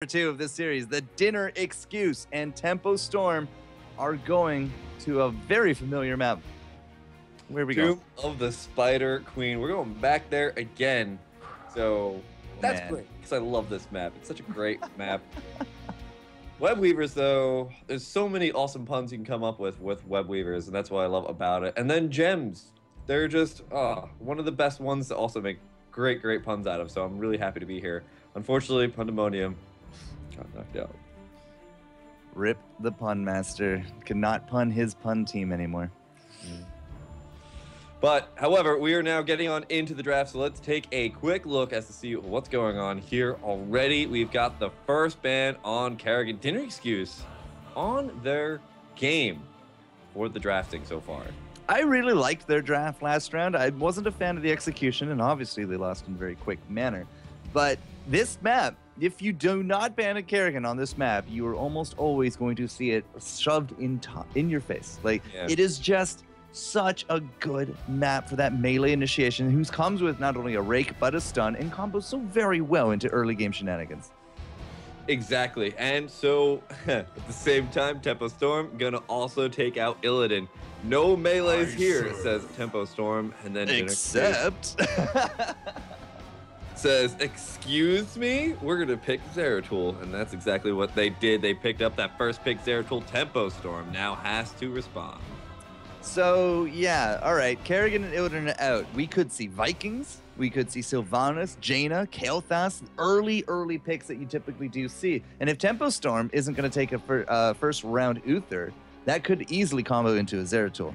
2 of this series. The Dinner Excuse and Tempo Storm are going to a very familiar map. Where are we going? Tomb of the Spider Queen. We're going back there again. So that's great because I love this map. It's such a great map. Web Weavers, though, there's so many awesome puns you can come up with Web Weavers, and that's what I love about it. And then gems. They're just one of the best ones to also make great puns out of, so I'm really happy to be here. Unfortunately, Pandemonium got knocked out. Rip the pun master. Cannot pun his pun team anymore. But, however, we are now getting on into the draft, so let's take a quick look as to see what's going on here already. We've got the first ban on Kerrigan. Dinner Excuse on their game for the drafting so far. I really liked their draft last round. I wasn't a fan of the execution, and obviously they lost in a very quick manner. But this map, if you do not ban a Kerrigan on this map, you are almost always going to see it shoved in your face. Like, it is just such a good map for that melee initiation, who comes with not only a rake but a stun and combos so very well into early game shenanigans. Exactly, and so at the same time, Tempo Storm gonna also take out Illidan. No melees here, says Tempo Storm, and then except says, excuse me, we're gonna pick Zeratul, and that's exactly what they did. They picked up that first pick. Zeratul. Tempo Storm now has to respond. So, yeah, all right, Kerrigan and Illidan are out. We could see Vikings, we could see Sylvanas, Jaina, Kael'thas, early picks that you typically do see. And if Tempo Storm isn't going to take a first round Uther, that could easily combo into a Zeratul.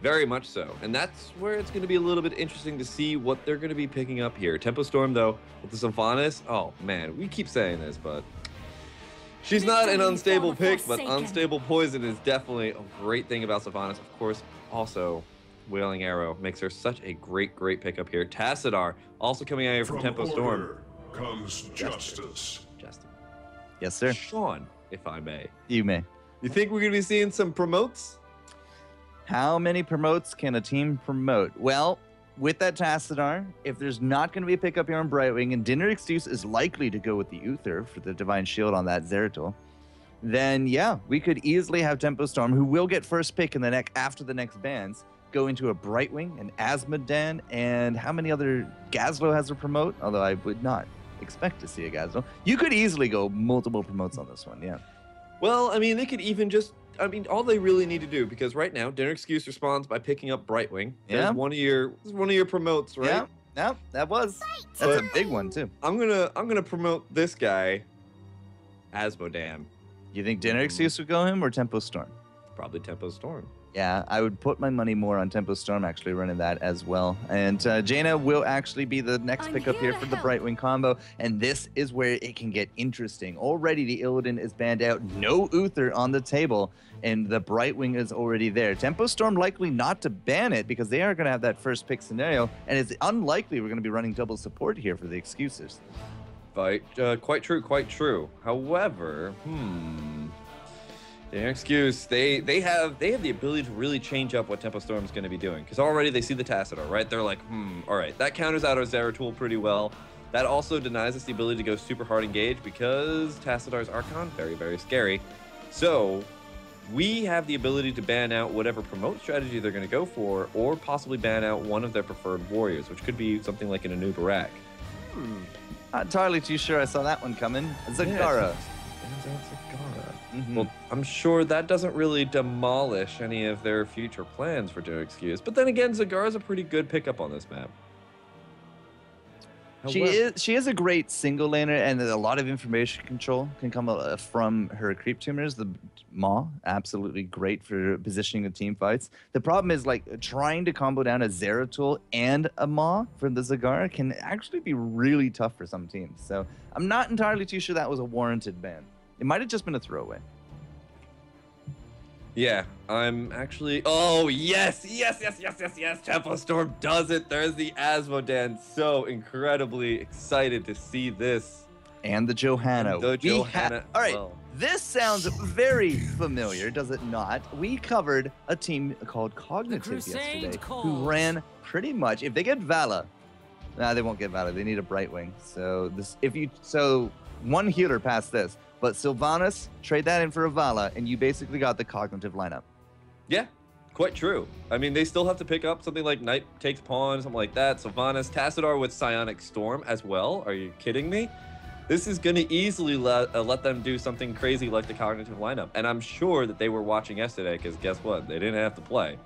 Very much so. And that's where it's going to be a little bit interesting to see what they're going to be picking up here. Tempo Storm, though, with the Sylvanas, oh, man, we keep saying this, but she's not an unstable pick, but unstable poison is definitely a great thing about Sylvanas. Of course, also, Wailing Arrow makes her such a great pickup here. Tassadar, also coming out here from Tempo Storm. Comes justice. Justin. Yes, sir. Sean, if I may. You may. You think we're going to be seeing some promotes? How many promotes can a team promote? Well, with that Tassadar, if there's not going to be a pickup here on Brightwing, and Dinner Excuse is likely to go with the Uther for the Divine Shield on that Zeratul, then yeah, we could easily have Tempo Storm, who will get first pick in the after the next bans, go into a Brightwing, an Azmodan, and how many other Gazlo has a promote? Although I would not expect to see a Gazlo. You could easily go multiple promotes on this one, yeah. Well, I mean, they could even just, I mean, all they really need to do, because right now, Dinner Excuse responds by picking up Brightwing. Yeah. One of your promotes, right? Yeah, that's a big one too. I'm gonna promote this guy, Azmodan. You think Dinner Excuse would go him or Tempo Storm? Probably Tempo Storm. Yeah, I would put my money more on Tempo Storm actually running that as well. And Jaina will actually be the next pickup here for the Brightwing combo. And this is where it can get interesting. Already the Illidan is banned out. No Uther on the table. And the Brightwing is already there. Tempo Storm likely not to ban it because they are going to have that first pick scenario. And it's unlikely we're going to be running double support here for the Excuses. Quite true. However, Dinner Excuse, they have the ability to really change up what Tempo Storm is going to be doing, because already they see the Tassadar, right? They're like, all right, that counters out our Zeratul pretty well. That also denies us the ability to go super hard engage because Tassadar's Archon, very scary. So we have the ability to ban out whatever promote strategy they're going to go for, or possibly ban out one of their preferred warriors, which could be something like an Anu Barak. Not entirely too sure I saw that one coming. Zagara. Well, I'm sure that doesn't really demolish any of their future plans for Dinner Excuse. But then again, Zagara's a pretty good pickup on this map. She is a great single laner, and a lot of information control can come from her creep tumors. The Maw, absolutely great for positioning the team fights. The problem is, like, trying to combo down a Zeratul and a Maw from the Zagara can actually be really tough for some teams. So I'm not entirely too sure that was a warranted ban. It might have just been a throwaway. Yeah, I'm actually... Oh, yes! Tempo Storm does it! There's the Azmodan. So incredibly excited to see this. And the Johanna. All right, this sounds very familiar, does it not? We covered a team called Cognitive yesterday who ran pretty much... If they get Vala... Nah, they won't get Vala. They need a Brightwing. So one healer past this. But Sylvanas, trade that in for a Vala, and you basically got the cognitive lineup. Yeah, quite true. I mean, they still have to pick up something like Knight takes Pawn, something like that. Sylvanas, Tassadar with Psionic Storm as well. Are you kidding me? This is going to easily let them do something crazy like the cognitive lineup. And I'm sure that they were watching yesterday, because guess what? They didn't have to play.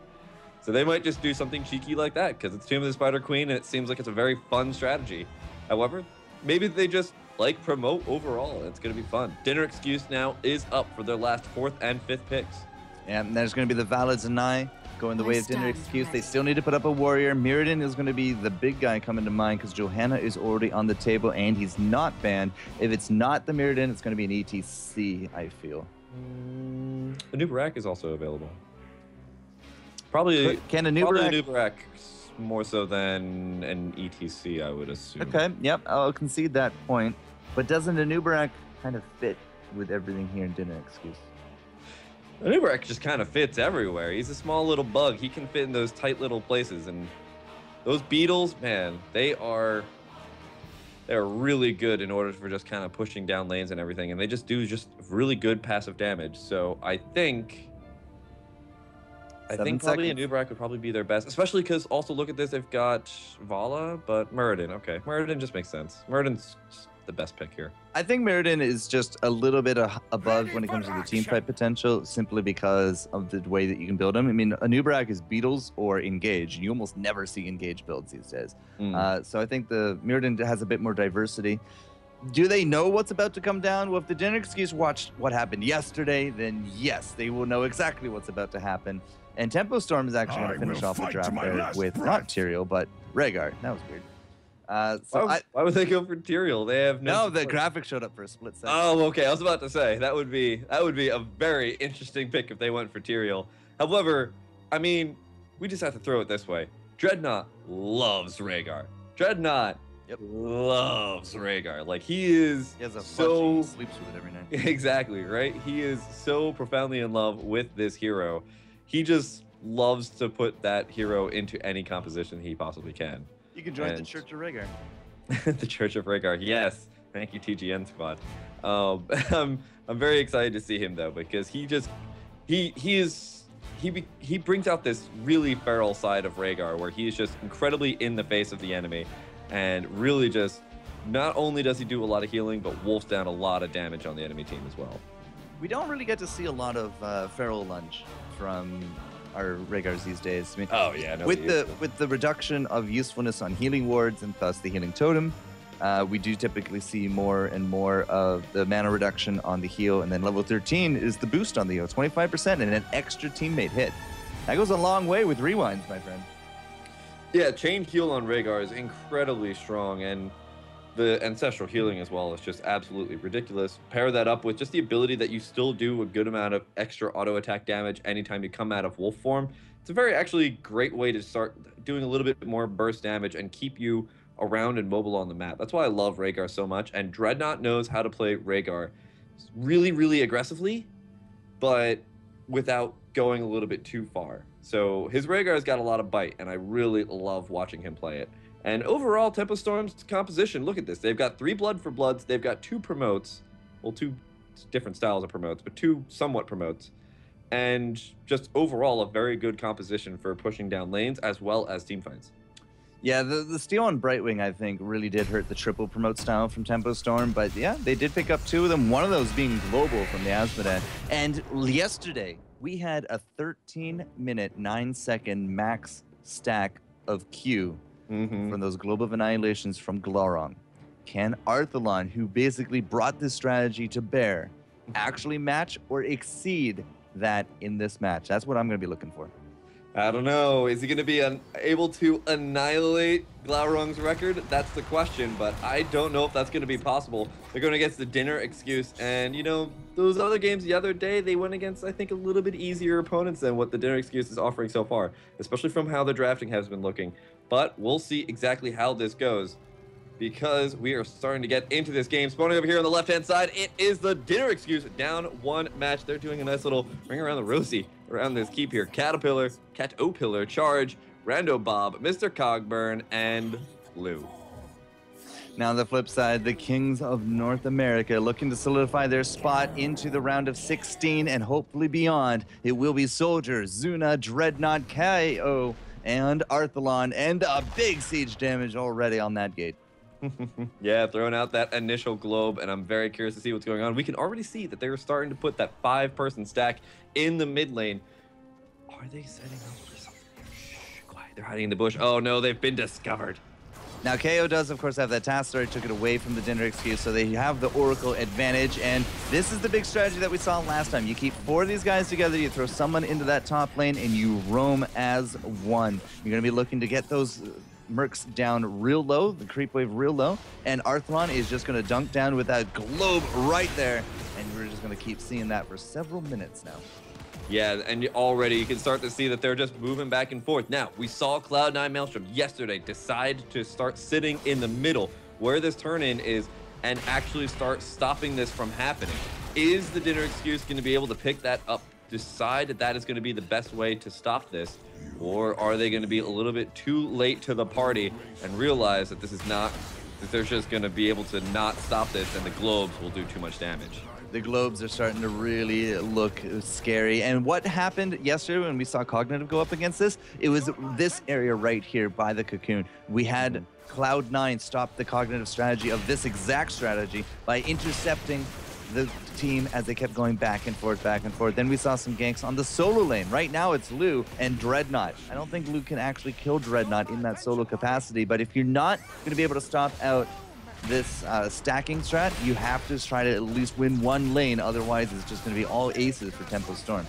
So they might just do something cheeky like that, because it's Tomb of the Spider Queen, and it seems like it's a very fun strategy. However, maybe they just like promote overall. It's going to be fun. Dinner Excuse now is up for their last 4th and 5th picks. And there's going to be the Valads and I going the way of Dinner Excuse. They still need to put up a warrior. Mirrodin is going to be the big guy coming to mind because Johanna is already on the table and he's not banned. If it's not the Mirrodin, it's going to be an ETC, I feel. The new Barak is also available. Probably can a new probably Barak... a new Barak more so than an ETC, I would assume. Okay, yep, I'll concede that point. But doesn't a new Barak kind of fit with everything here in Dinner Excuse? The new Barak just kind of fits everywhere. He's a small little bug. He can fit in those tight little places. And those beetles, man, they're really good in order for just kind of pushing down lanes and everything. And they just do really good passive damage. So I think probably a new Barak would probably be their best, especially because also look at this, they've got Vala, but Mirrodin. Okay, Mirrodin just makes sense. Mirrodin's the best pick here. I think Mirrodin is just a little bit above when it comes to the team fight potential, simply because of the way that you can build him. I mean, a new Barak is Beetles or Engage. You almost never see Engage builds these days. So I think the Mirrodin has a bit more diversity. Do they know what's about to come down? Well, if the Dinner Excuse watched what happened yesterday, then yes, they will know exactly what's about to happen. And Tempo Storm is actually going to finish off the draft there with not Tyrael, but Rhaegar. That was weird. Why would they go for Tyrael? They have no. The graphic showed up for a split second. Oh, okay. I was about to say that would be a very interesting pick if they went for Tyrael. However, I mean, we just have to throw it this way: Dreadnought loves Rhaegar. Dreadnought loves Rhaegar. Like he has a so sleeps with it every night. Exactly right. He is so profoundly in love with this hero. He just loves to put that hero into any composition he possibly can. You can join the Church of Rhaegar. The Church of Rhaegar, yes. Thank you, TGN squad. I'm very excited to see him though, because he brings out this really feral side of Rhaegar, where he is just incredibly in the face of the enemy, and really just not only does he do a lot of healing, but wolfs down a lot of damage on the enemy team as well. We don't really get to see a lot of feral lunge from our Rhaegars these days. I mean, oh yeah, no, with the reduction of usefulness on healing wards and thus the healing totem, we do typically see more and more of the mana reduction on the heal, and then level 13 is the boost on the heal, 25% and an extra teammate hit. That goes a long way with rewinds, my friend. Yeah, chain heal on Rhaegar is incredibly strong, and the ancestral healing as well is just absolutely ridiculous. Pair that up with just the ability that you still do a good amount of extra auto attack damage anytime you come out of wolf form. It's a very actually great way to start doing a little bit more burst damage and keep you around and mobile on the map. That's why I love Rhaegar so much, and Dreadnought knows how to play Rhaegar really, really aggressively, but without going a little bit too far. So his Rhaegar's got a lot of bite, and I really love watching him play it. And overall, Tempo Storm's composition, look at this. They've got 3 Blood for Bloods. They've got 2 promotes. Well, 2 different styles of promotes, but 2 somewhat promotes. And just overall, a very good composition for pushing down lanes as well as team fights. Yeah, the steal on Brightwing, I think, really did hurt the triple promote style from Tempo Storm. But yeah, they did pick up 2 of them, one of those being global from the Asmodee. And yesterday, we had a 13-minute, 9-second max stack of Q from those Globe of Annihilations from Glaurung. Can Arthalon, who basically brought this strategy to bear, actually match or exceed that in this match? That's what I'm going to be looking for. I don't know. Is he going to be able to annihilate Glaurung's record? That's the question, but I don't know if that's going to be possible. They're going against the Dinner Excuse, and, you know, those other games the other day, they went against, I think, a little bit easier opponents than what the Dinner Excuse is offering so far, especially from how the drafting has been looking. But we'll see exactly how this goes, because we are starting to get into this game. Spawning over here on the left-hand side, it is the Dinner Excuse, down 1 match. They're doing a nice little ring around the rosy around this keep here. Caterpillar, Cat-O-Pillar, Charge, Rando Bob, Mr. Cogburn, and Lou. Now on the flip side, the Kings of North America looking to solidify their spot into the round of 16 and hopefully beyond. It will be Soldier, Zuna, Dreadnought, KO, and Arthalon, and a big siege damage already on that gate. Yeah, throwing out that initial globe, and I'm very curious to see what's going on. We can already see that they were starting to put that 5-person stack in the mid lane. Are they setting up for something? Shh, quiet. They're hiding in the bush. Oh no, they've been discovered. Now, KO does, of course, have that task story, took it away from the Dinner Excuse, so they have the Oracle advantage, and this is the big strategy that we saw last time. You keep 4 of these guys together, you throw someone into that top lane, and you roam as one. You're going to be looking to get those mercs down real low, the creep wave real low, and Arthalon is just going to dunk down with that globe right there, and we're just going to keep seeing that for several minutes now. Yeah, and already you can start to see that they're just moving back and forth. Now, we saw Cloud9 Maelstrom yesterday decide to start sitting in the middle where this turn-in is and actually start stopping this from happening. Is the Dinner Excuse going to be able to pick that up, decide that that is going to be the best way to stop this, or are they going to be a little bit too late to the party and realize that this is not, that they're just going to be able to not stop this and the globes will do too much damage? The globes are starting to really look scary. And what happened yesterday when we saw Cognitive go up against this, it was this area right here by the cocoon. We had Cloud9 stop the Cognitive strategy of this exact strategy by intercepting the team as they kept going back and forth, back and forth. Then we saw some ganks on the solo lane. Right now it's Lu and Dreadnought. I don't think Lu can actually kill Dreadnought in that solo capacity, but if you're not going to be able to stop out this stacking strat, you have to try to at least win one lane, otherwise it's just going to be all aces for Tempo Storm.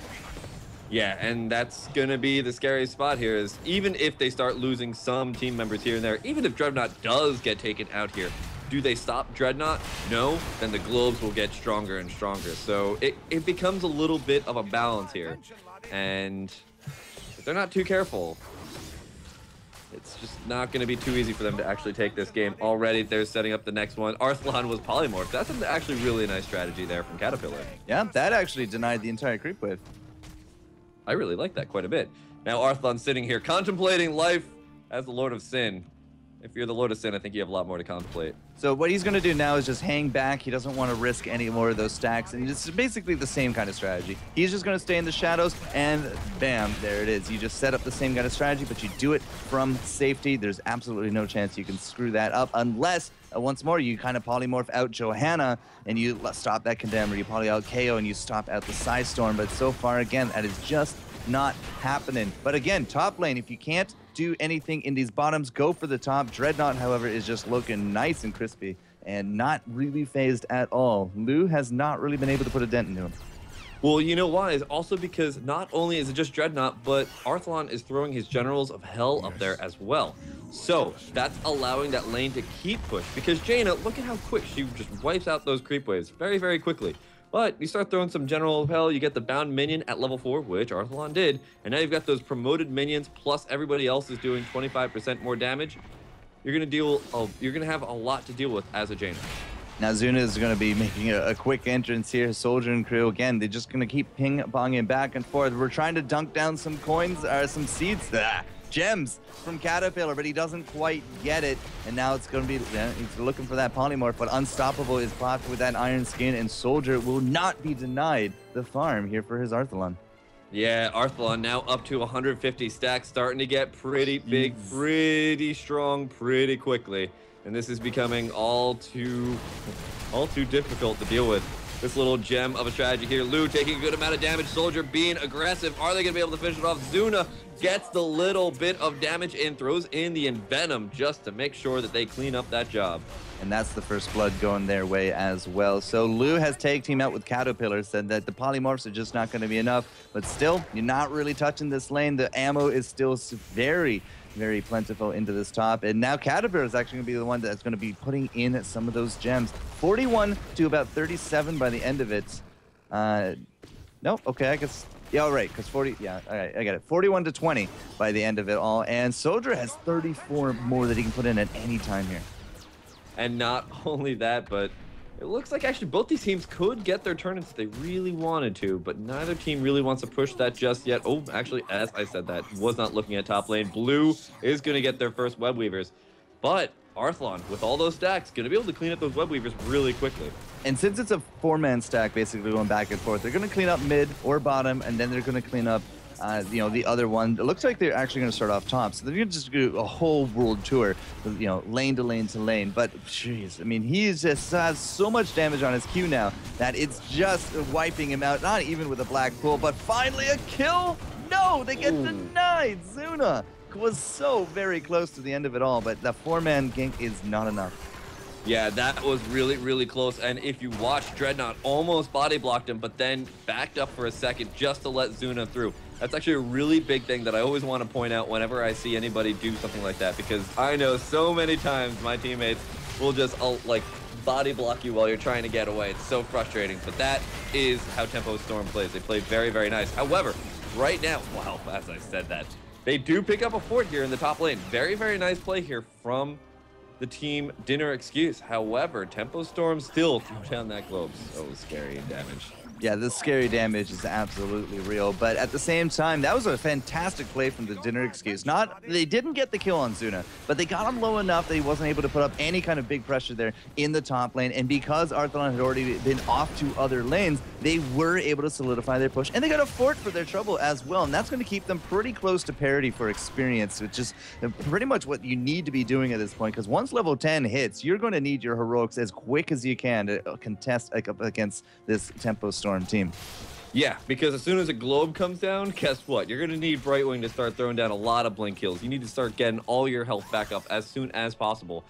Yeah, and that's going to be the scariest spot here, is even if they start losing some team members here and there, even if Dreadnought does get taken out here, do they stop Dreadnought? No, then the globes will get stronger and stronger. So it becomes a little bit of a balance here, and if they're not too careful, it's just not going to be too easy for them to actually take this game. Already, they're setting up the next one. Arthalon was polymorphed. That's actually really nice strategy there from Caterpillar. Yeah, that actually denied the entire creep wave. I really like that quite a bit. Now, Arthalon's sitting here contemplating life as the Lord of Sin. If you're the Lord of Sin, I think you have a lot more to contemplate. So what he's going to do now is just hang back. He doesn't want to risk any more of those stacks. And it's basically the same kind of strategy. He's just going to stay in the shadows, and bam, there it is. You just set up the same kind of strategy, but you do it from safety. There's absolutely no chance you can screw that up unless, once more, you kind of polymorph out Johanna and you stop that Condemn, or you poly out KO and you stop out the Psy Storm. But so far, again, that is just not happening. But again, top lane, if you can't do anything in these bottoms, go for the top. Dreadnought, however, is just looking nice and crispy and not really phased at all. Lu has not really been able to put a dent into him. Well, you know why? Is also because not only is it just Dreadnought, but Arthalon is throwing his Generals of Hell up there as well. So that's allowing that lane to keep pushed, because Jaina, look at how quick she just wipes out those creep waves very, very quickly. But you start throwing some General of Hell, you get the bound minion at level 4, which Arthalon did, and now you've got those promoted minions, plus everybody else is doing 25% more damage. You're gonna have a lot to deal with as a Jaina. Now Zuna is going to be making a quick entrance here. Soldier and crew, again, they're just going to keep ping-ponging back and forth. We're trying to dunk down some coins, or some seeds, gems from Caterpillar, but he doesn't quite get it. And now it's going to be, he's looking for that polymorph, but Unstoppable is blocked with that Iron Skin, and Soldier will not be denied the farm here for his Arthalon. Yeah, Arthalon now up to 150 stacks, starting to get pretty big, pretty strong, pretty quickly. And this is becoming all too difficult to deal with. This little gem of a strategy here. Lu taking a good amount of damage. Soldier being aggressive. Are they going to be able to finish it off? Zuna gets the little bit of damage and throws in the Envenom just to make sure that they clean up that job. And that's the first blood going their way as well. So Lu has tag team out with Caterpillar, said that the polymorphs are just not going to be enough. But still, you're not really touching this lane. The ammo is still very, very plentiful into this top. And now Caterpillar is actually going to be the one that's going to be putting in some of those gems. 41 to about 37 by the end of it. No, okay, I guess. Yeah, all right, because 40, yeah, all right, I got it. 41 to 20 by the end of it all. And Soldier has 34 more that he can put in at any time here. And not only that, but it looks like actually both these teams could get their turn if they really wanted to, but neither team really wants to push that just yet. Oh, actually, as I said that, was not looking at top lane. Blue is going to get their first web weavers, but Arthlon, with all those stacks, going to be able to clean up those web weavers really quickly. And since it's a 4-man stack basically going back and forth, they're going to clean up mid or bottom, and then they're going to clean up the other one. It looks like they're actually going to start off top, so they're going to just do a whole world tour, lane to lane to lane. But jeez, I mean, he just has so much damage on his Q now that it's just wiping him out. Not even with a black pool, but finally a kill. No, they get denied. Zuna was so very close to the end of it all, but the 4-man gank is not enough. Yeah, that was really, really close. And if you watch, Dreadnought almost body blocked him, but then backed up for a second just to let Zuna through. That's actually a really big thing that I always want to point out whenever I see anybody do something like that, because I know so many times my teammates will just like body block you while you're trying to get away. It's so frustrating, but that is how Tempo Storm plays. They play very, very nice. However, right now, wow, as I said that, they do pick up a fort here in the top lane. Very, very nice play here from the team Dinner Excuse. However, Tempo Storm still threw down that globe. So scary damage. Yeah, the scary damage is absolutely real, but at the same time, that was a fantastic play from the Dinner Excuse. They didn't get the kill on Zuna, but they got him low enough that he wasn't able to put up any kind of big pressure there in the top lane, and because Arthlon had already been off to other lanes, they were able to solidify their push, and they got a fort for their trouble as well, and that's going to keep them pretty close to parity for experience, which is pretty much what you need to be doing at this point, because once level 10 hits, you're going to need your heroics as quick as you can to contest up against this Tempo Storm team. Yeah, because as soon as a globe comes down, guess what? You're going to need Brightwing to start throwing down a lot of blink kills. You need to start getting all your health back up as soon as possible.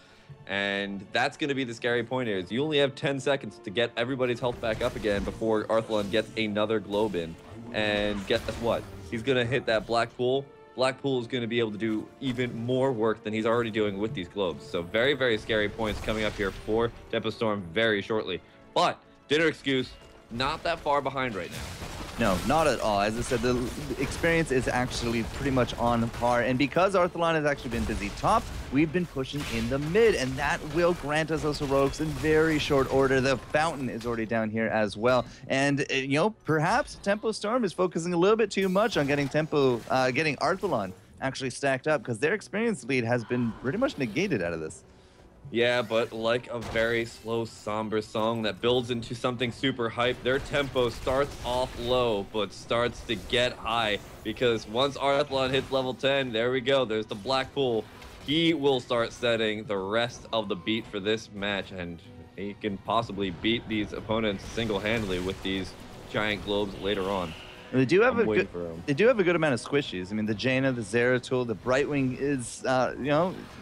And that's going to be the scary point here, is you only have 10 seconds to get everybody's health back up again before Arthlon gets another globe in. And guess what? He's going to hit that black pool. Black pool is going to be able to do even more work than he's already doing with these globes. So very, very scary points coming up here for Tempo Storm very shortly. But Dinner Excuse, not that far behind right now. No, not at all. As I said, the experience is actually pretty much on par. And because Arthlon has actually been busy top, we've been pushing in the mid, and that will grant us those heroics in very short order. The fountain is already down here as well. And, perhaps Tempo Storm is focusing a little bit too much on getting Arthlon actually stacked up, because their experience lead has been pretty much negated out of this. Yeah, but like a very slow, somber song that builds into something super hype, their tempo starts off low, but starts to get high, because once Arthlon hits level 10, there we go, there's the black pool. He will start setting the rest of the beat for this match, and he can possibly beat these opponents single-handedly with these giant globes later on. They do have a good amount of squishies. I mean, the Jaina, the Zeratul, the Brightwing is,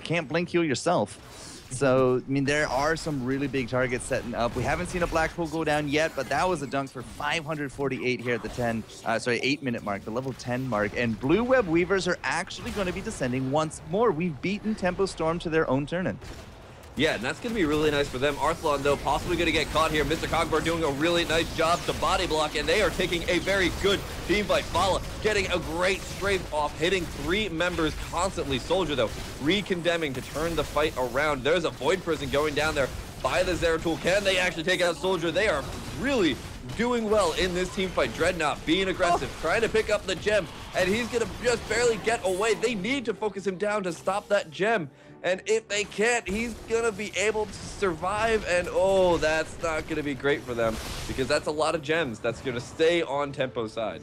can't blink heal yourself. So, I mean, there are some really big targets setting up. We haven't seen a black pool go down yet, but that was a dunk for 548 here at the 8-minute mark, the level 10 mark. And Blue Web Weavers are actually going to be descending once more. We've beaten Tempo Storm to their own turn-in. Yeah, and that's going to be really nice for them. Arthlon, though, possibly going to get caught here. Mr. Cogbar doing a really nice job to body block, and they are taking a very good team fight. Fala getting a great strafe off, hitting 3 members constantly. Soldier, though, re-condemning to turn the fight around. There's a Void Prison going down there by the Zeratul. Can they actually take out Soldier? They are really doing well in this team fight. Dreadnought being aggressive, trying to pick up the gem, and he's going to just barely get away. They need to focus him down to stop that gem. And if they can't, he's going to be able to survive. And, oh, that's not going to be great for them, because that's a lot of gems that's going to stay on Tempo's side.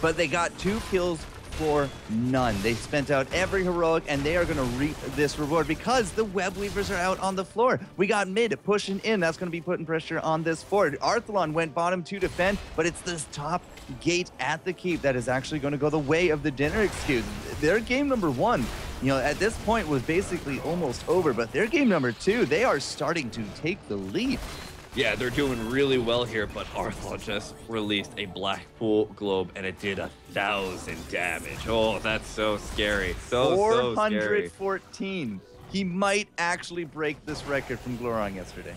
But they got 2 kills for none. They spent out every heroic, and they are going to reap this reward because the Web Weavers are out on the floor. We got mid pushing in. That's going to be putting pressure on this fort. Arthlon went bottom to defend, but it's this top gate at the keep that is actually going to go the way of the Dinner Excuse. Their game number 1, at this point was basically almost over, but their game number 2, they are starting to take the lead. Yeah, they're doing really well here, but Arthlon just released a Black Pool Globe, and it did 1,000 damage. Oh, that's so scary. So scary. 414. He might actually break this record from Glorong yesterday.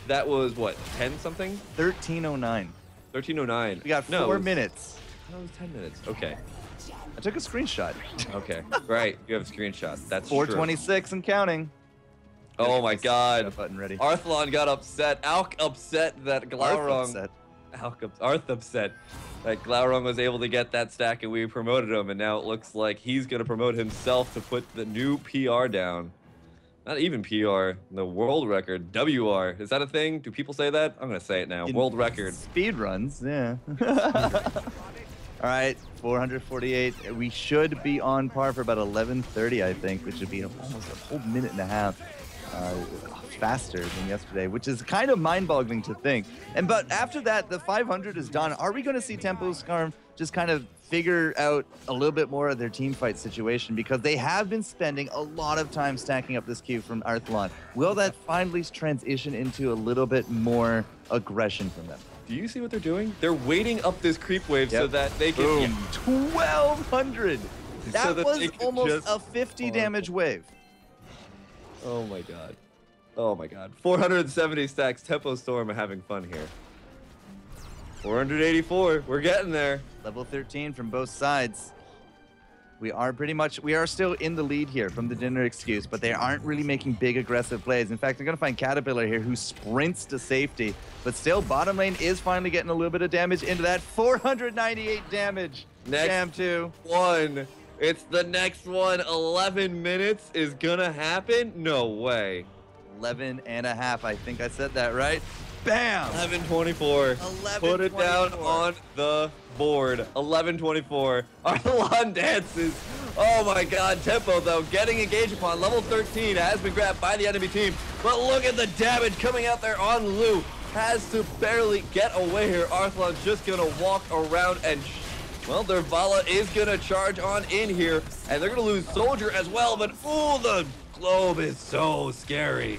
That was, what, 10-something? 1309. 1309. We got 4 minutes. That was 10 minutes. Okay. I took a screenshot. Okay. Right. You have a screenshot. That's 426 true. And counting. Oh my God. Button ready. Arthlon got upset. Alk upset that Glaurung. Arth upset that Glaurung was able to get that stack and we promoted him, and now it looks like he's going to promote himself to put the new PR down. Not even PR, the world record, WR. Is that a thing? Do people say that? I'm gonna say it now. World record. Speed runs, yeah. All right, 448. We should be on par for about 11:30, I think, which would be almost a whole minute and a half faster than yesterday, which is kind of mind-boggling to think. But after that, the 500 is done. Are we going to see Tempo Storm just kind of figure out a little bit more of their team fight situation, because they have been spending a lot of time stacking up this queue from Arthlon? Will that finally transition into a little bit more aggression from them? Do you see what they're doing? They're waiting up this creep wave so that they can... Boom. 1,200! That that was almost a 50 damage wave. Oh my god. Oh my god. 470 stacks. Tempo Storm are having fun here. 484. We're getting there. Level 13 from both sides. We are still in the lead here from the Dinner Excuse, but they aren't really making big aggressive plays. In fact, they're going to find Caterpillar here, who sprints to safety, but still bottom lane is finally getting a little bit of damage into that. 498 damage. Next Jam 2. one. It's the next one. 11 minutes is going to happen? No way. 11 and a half. I think I said that right. Bam! 11:24. Put it down on the board. 11:24. Arthlon dances. Oh my god. Tempo, though, getting engaged upon. Level 13 has been grabbed by the enemy team. But look at the damage coming out there on Lou. Has to barely get away here. Arthlon's just going to walk around and... well, their Vala is going to charge on in here. And they're going to lose Soldier as well. But, ooh, the globe is so scary.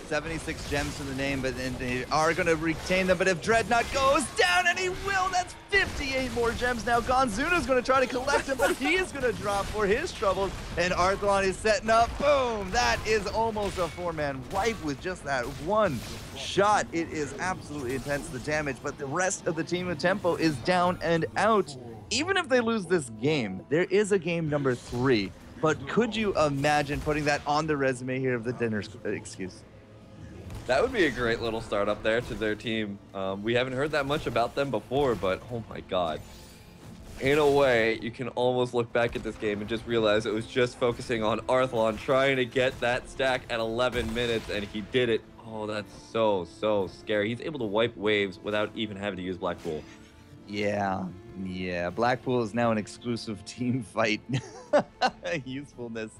76 gems to the name, but then they are going to retain them. But if Dreadnought goes down, and he will, that's 58 more gems now. Gonzuna's going to try to collect them, but he is going to drop for his troubles. And Arthlon is setting up. Boom! That is almost a 4-man wipe with just that one shot. It is absolutely intense, the damage, but the rest of the team of Tempo is down and out. Even if they lose this game, there is a game number 3. But could you imagine putting that on the resume here of the Dinner Excuse? That would be a great little start up there to their team. We haven't heard that much about them before, but oh my god. In a way, you can almost look back at this game and just realize it was just focusing on Arthlon trying to get that stack at 11 minutes, and he did it. Oh, that's so scary. He's able to wipe waves without even having to use Blackpool. Yeah. Blackpool is now an exclusive team fight. Usefulness.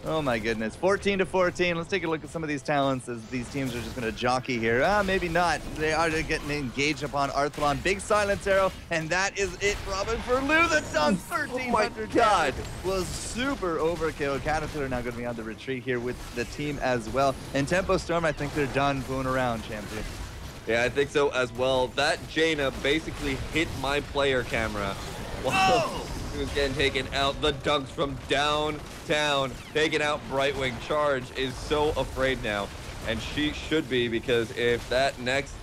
Oh my goodness. 14-14. Let's take a look at some of these talents, as these teams are just going to jockey here. Maybe not. They are getting engaged upon Arthlon. Big silence arrow, and that is it, Robin, for Lou. The dunk. 1,300. Oh my god. Was super overkill. Caterpillar now going to be on the retreat here with the team as well. And Tempo Storm, I think they're done fooling around, champion. Yeah, I think so as well. That Jaina basically hit my player camera while he was getting taken out. The dunks from downtown, taking out Brightwing. Charge is so afraid now, and she should be, because if that next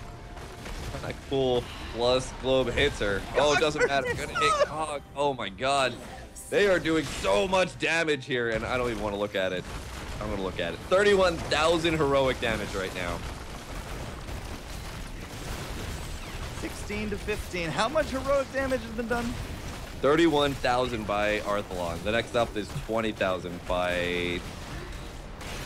cool plus globe hits her, oh, it doesn't matter. Gonna hit Cog. Oh my god. They are doing so much damage here, and I don't even want to look at it. I'm going to look at it. 31,000 heroic damage right now. 16-15. How much heroic damage has been done? 31,000 by Arthlon. The next up is 20,000 by...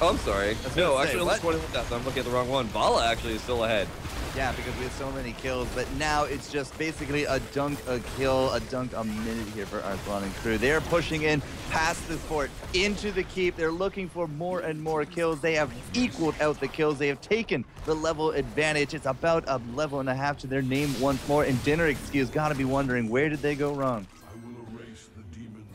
oh, I'm sorry. No, actually, only 21,000. I'm looking at the wrong one. Vala actually is still ahead. Yeah, because we have so many kills, but now it's just basically a dunk a kill, a dunk a minute here for Arthlon and crew. They are pushing in past the fort into the keep. They're looking for more and more kills. They have equaled out the kills. They have taken the level advantage. It's about a level and a half to their name once more. And Dinner Excuse got to be wondering, where did they go wrong?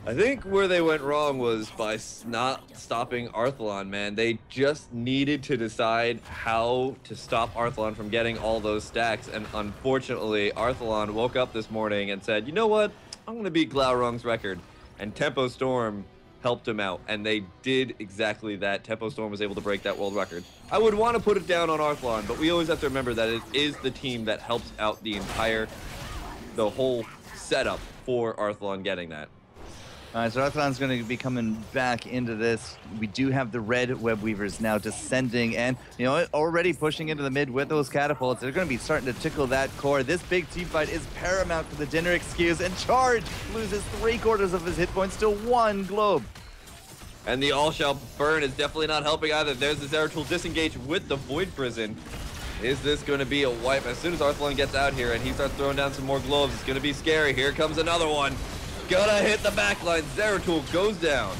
I think where they went wrong was by not stopping Arthlon, man. They just needed to decide how to stop Arthlon from getting all those stacks. And unfortunately, Arthlon woke up this morning and said, you know what? I'm going to beat Glaurung's record. And Tempo Storm helped him out. And they did exactly that. Tempo Storm was able to break that world record. I would want to put it down on Arthlon, but we always have to remember that it is the team that helps out the whole setup for Arthlon getting that. All right, so Arthlon's going to be coming back into this. We do have the red web weavers now descending and, you know, already pushing into the mid with those catapults. They're going to be starting to tickle that core. This big team fight is paramount for the Dinner Excuse, and Charge loses 3/4 of his hit points to 1 globe. And the All Shall Burn is definitely not helping either. There's the Zeratul disengage with the Void Prison. Is this going to be a wipe? As soon as Arthalon gets out here and he starts throwing down some more globes, it's going to be scary. Here comes another one. Gonna hit the backline. Zeratul goes down.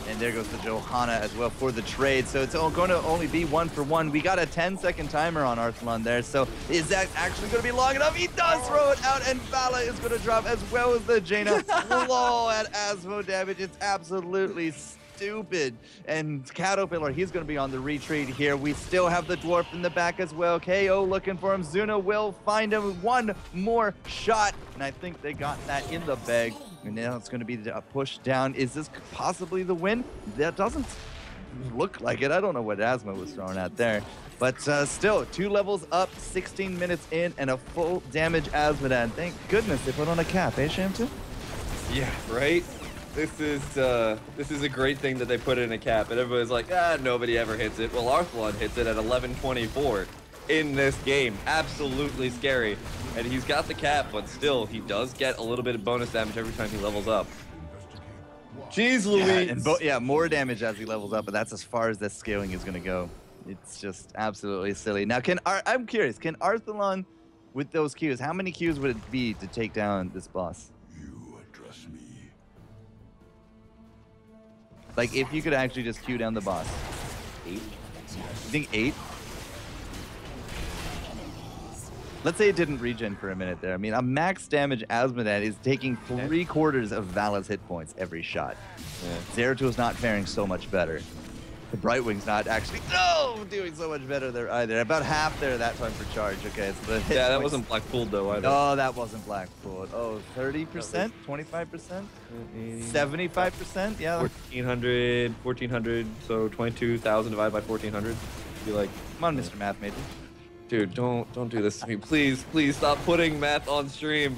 And there goes the Johanna as well for the trade. So it's going to only be 1 for 1. We got a 10-second timer on Arthalon there. So is that actually going to be long enough? He does throw it out, and Vala is going to drop as well as the Jaina. Low at Asmo damage. It's absolutely stupid. And Caterpillar, he's going to be on the retreat here. We still have the Dwarf in the back as well. KO looking for him. Zuna will find him. One more shot. And I think they got that in the bag. And now it's going to be a push down. Is this possibly the win? That doesn't look like it. I don't know what Asmo was throwing at there. But still, 2 levels up, 16 minutes in, and a full damage Asmodan. Thank goodness they put on a cap, eh, Shamtu? Yeah, right? This is a great thing that they put in a cap. And everybody's like, nobody ever hits it. Well, Arthalon hits it at 11:24 in this game. Absolutely scary. And he's got the cap, but still, he does get a little bit of bonus damage every time he levels up. Jeez Louise! Yeah, more damage as he levels up, but that's as far as this scaling is going to go. It's just absolutely silly. Now, I'm curious, can Arthalon, with those Qs, how many Qs would it be to take down this boss? You address me. Like, if you could actually just Q down the boss. 8? You think 8? Let's say it didn't regen for a minute there. I mean, a max damage Asmodan is taking 3/4 of Vala's hit points every shot. Yeah. Zeratul's not faring so much better. The Brightwing's not actually doing so much better there either. About half there that time for charge. Okay, it's the hit that points. wasn't Black Pooled though either. No, that wasn't Black Pooled. Oh, 30%? 25%? 75%? Yeah. 1400, so 22,000 divided by 1400. Be like, come on, Mr. Math Major. Dude, don't do this to me. Please stop putting math on stream.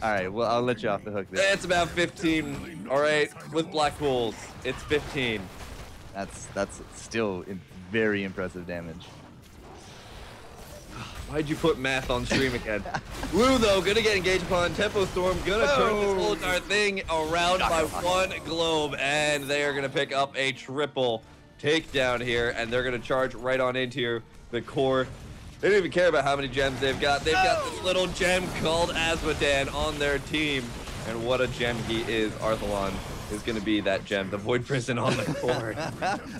All right, well, I'll let you off the hook there. It's about 15. All right, with Black Pools, it's 15. That's still very impressive damage. Why'd you put math on stream again? Wu, though, gonna get engaged upon. Tempo Storm gonna turn this whole entire thing around by 1 globe, and they are gonna pick up a triple takedown here, and they're gonna charge right on into the core. They don't even care about how many gems they've got. They've got this little gem called Asmodan on their team, and what a gem he is. Arthalon is going to be that gem, the Void Prison on the core.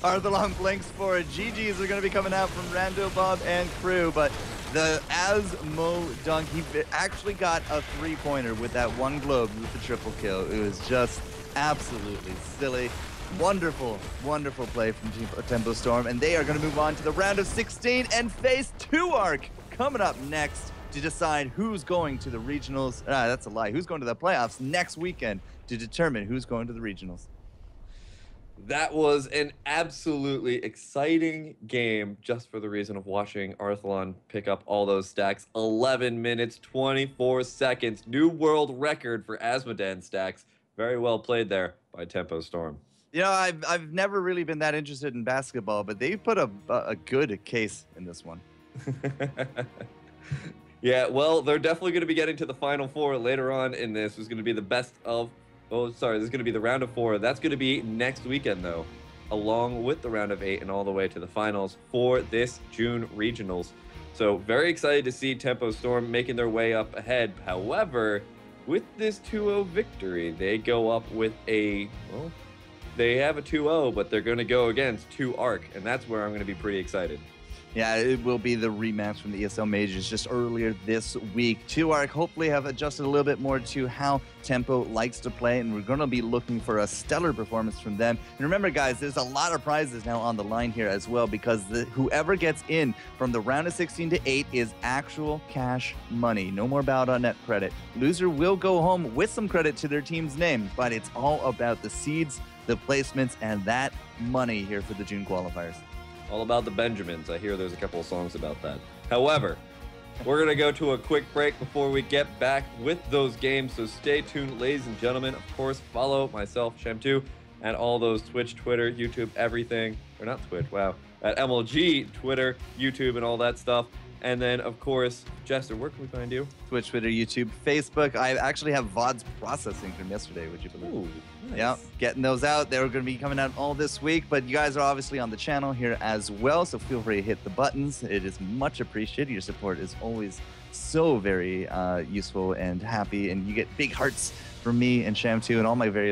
Arthalon blinks for it. GGs are going to be coming out from Rando, Bob, and crew, but the Asmo dunk, he actually got a 3-pointer with that 1 globe with the triple kill. It was just absolutely silly. Wonderful, wonderful play from Tempo Storm, and they are going to move on to the round of 16 and face 2ARC coming up next to decide who's going to the regionals. That's a lie. Who's going to the playoffs next weekend to determine who's going to the regionals. That was an absolutely exciting game just for the reason of watching Arthalon pick up all those stacks. 11 minutes, 24 seconds. New world record for Asmodan stacks. Very well played there by Tempo Storm. You know, I've never really been that interested in basketball, but they put a good case in this one. Yeah, well, they're definitely going to be getting to the Final Four later on in this. There's going to be the best of... Oh, sorry, this is going to be the round of 4. That's going to be next weekend, though, along with the round of 8 and all the way to the finals for this June regionals. So very excited to see Tempo Storm making their way up ahead. However, with this 2-0 victory, they go up with a... Well, they have a 2-0, but they're going to go against 2ARC, and that's where I'm going to be pretty excited. Yeah, it will be the rematch from the ESL Majors just earlier this week. 2ARC hopefully have adjusted a little bit more to how Tempo likes to play, and we're going to be looking for a stellar performance from them. And remember, guys, there's a lot of prizes now on the line here as well, because whoever gets in from the round of 16 to 8 is actual cash money. No more Bow.net credit. Loser will go home with some credit to their team's name, but it's all about the seeds, the placements, and that money here for the June qualifiers. All about the Benjamins. I hear there's a couple of songs about that. However, we're going to go to a quick break before we get back with those games, so stay tuned, ladies and gentlemen. Of course, follow myself, Shem2, and all those Twitch, Twitter, YouTube, everything. Or not Twitch, wow. At MLG, Twitter, YouTube, and all that stuff. And then, of course, Jester, where can we find you? Twitch, Twitter, YouTube, Facebook. I actually have VODs processing from yesterday, would you believe? Ooh, nice. Yeah, getting those out. They're going to be coming out all this week, but you guys are obviously on the channel here as well, so feel free to hit the buttons. It is much appreciated. Your support is always so very useful and happy, and you get big hearts from me and Sham too, and all my various